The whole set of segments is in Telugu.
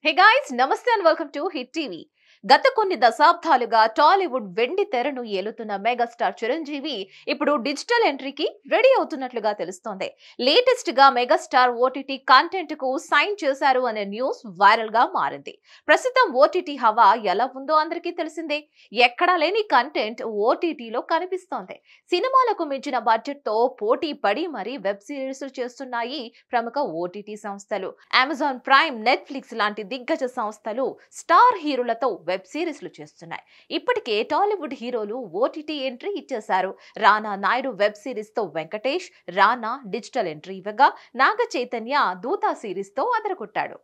Hey guys, Namaste and welcome to Hit TV. గత కొన్ని దశాబ్దాలుగా టాలీవుడ్ వెండి తెరను ఏలుతున్న మెగాస్టార్ చిరంజీవి ఇప్పుడు డిజిటల్ ఎంట్రీకి రెడీ అవుతున్నట్లుగా తెలుస్తోంది. లేటెస్ట్ గా మెగాస్టార్ ఓటీటీ కంటెంట్ కు సైన్ చేశారు అనే న్యూస్ వైరల్ గా మారింది. ప్రస్తుతం ఓటీటీ హవా ఎలా ఉందో అందరికీ తెలిసిందే. ఎక్కడా లేని కంటెంట్ ఓటీటీలో కనిపిస్తోంది. సినిమాలకు మించిన బడ్జెట్ తో పోటీ పడి మరీ వెబ్ సిరీస్ చేస్తున్నాయి ప్రముఖ ఓటీటీ సంస్థలు. అమెజాన్ ప్రైమ్, నెట్ఫ్లిక్స్ లాంటి దిగ్గజ సంస్థలు స్టార్ హీరోలతో వెబ్ సిరీస్లు చేస్తున్నాయి. ఇప్పటికే టాలీవుడ్ హీరోలు ఓటీటీ ఎంట్రీ ఇచ్చేశారు. రానా నాయుడు వెబ్ సిరీస్ తో వెంకటేష్, రానా డిజిటల్ ఎంట్రీ ఇవ్వగా, నాగ చైతన్య దూతా సిరీస్ తో అదరగొట్టాడు.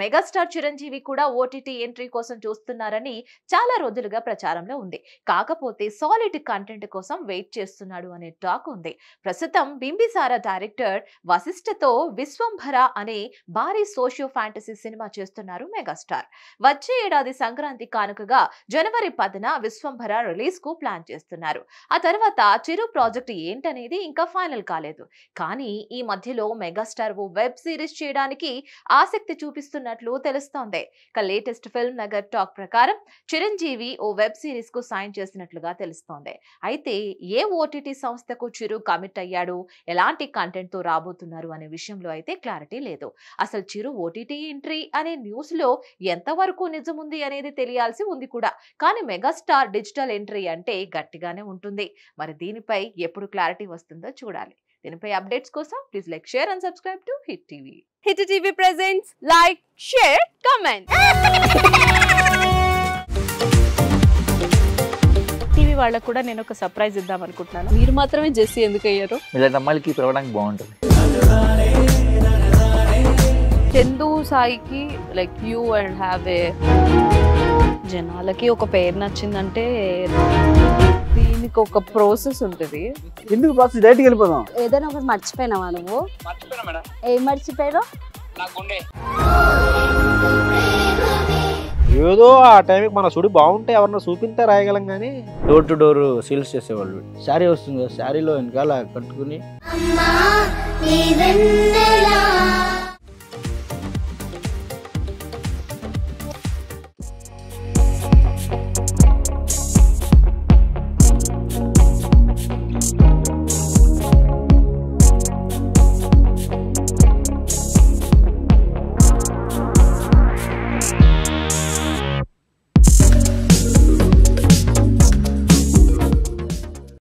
మెగాస్టార్ చిరంజీవి కూడా ఓటీటీ ఎంట్రీ కోసం చూస్తున్నారని చాలా రోజులుగా ప్రచారంలో ఉంది. కాకపోతే సాలిడ్ కంటెంట్ కోసం వెయిట్ చేస్తున్నాడు అనే టాక్ ఉంది. ప్రస్తుతం బింబిసార డైరెక్టర్ వశిష్ఠతో విశ్వంభర అనే భారీ సోషియో ఫ్యాంటసీ సినిమా చేస్తున్నారు మెగాస్టార్. వచ్చే ఏడాది సంక్రాంతి కానుకగా జనవరి 10న విశ్వంభర రిలీజ్ కు ప్లాన్ చేస్తున్నారు. ఆ తర్వాత చిరు ప్రాజెక్ట్ ఏంటనేది ఇంకా ఫైనల్ కాలేదు. కానీ ఈ మధ్యలో మెగాస్టార్ ఓ వెబ్ సిరీస్ చేయడానికి ఆసక్తి చూపిస్తున్నట్లు తెలుస్తోంది. లేటెస్ట్ ఫిల్మ్ నగర్ టాక్ ప్రకారం చిరంజీవి ఓ వెబ్ సిరీస్ కు సైన్ చేసినట్లుగా తెలుస్తోంది. అయితే ఏ ఓటీటీ సంస్థకు చిరు కమిట్ అయ్యాడు, ఎలాంటి కంటెంట్ తో రాబోతున్నారు అనే విషయంలో అయితే క్లారిటీ లేదు. అసలు చిరు ఓటీటీ ఎంట్రీ అనే న్యూస్ లో ఎంతవరకు నిజముంది అనేది తెలియాల్సి ఉంది కూడా. కానీ మెగాస్టార్ డిజిటల్ ఎంట్రీ అంటే గట్టిగానే ఉంటుంది. మరి దీనిపై ఎప్పుడు క్లారిటీ వస్తుందో చూడాలి. దీనిపై అప్డేట్స్ కోసం please like, share and subscribe to hit TV. Hit TV presents like, share, comment. TV వాళ్ళకు కూడా నేను ఒక సర్ప్రైజ్ ఇద్దాం అనుకుంటున్నాను. మీరు మాత్రమే జెస్సీ ఎందుకు అయ్యారు? ఇలాంటి అమ్మాయిలకి పిలవడానికి బాగుంటుంది. చందు సాయికి like you and have a జనాలకి ఒక పేరు నచ్చిందంటే దీనికి ఒక ప్రాసెస్ ఉంటుంది. ఎందుకు ప్రాసెస్ డైరెక్ట్‌గా వెళ్ళిపోదాం. ఏదైనా ఒకటి మర్చిపోయినావా నువ్వు? మర్చిపోయినా మేడం. ఏం మర్చిపోయావు? నా గుండె. ఏదో ఆ టైంకి మన సుడి బాగుంటే ఎవరన్నా చూపిస్తే రాయగలం కానీ డోర్ టు డోర్ సేల్స్ చేసేవాళ్ళు. శారీ వస్తుంది, శారీలో వెనకాల కట్టుకుని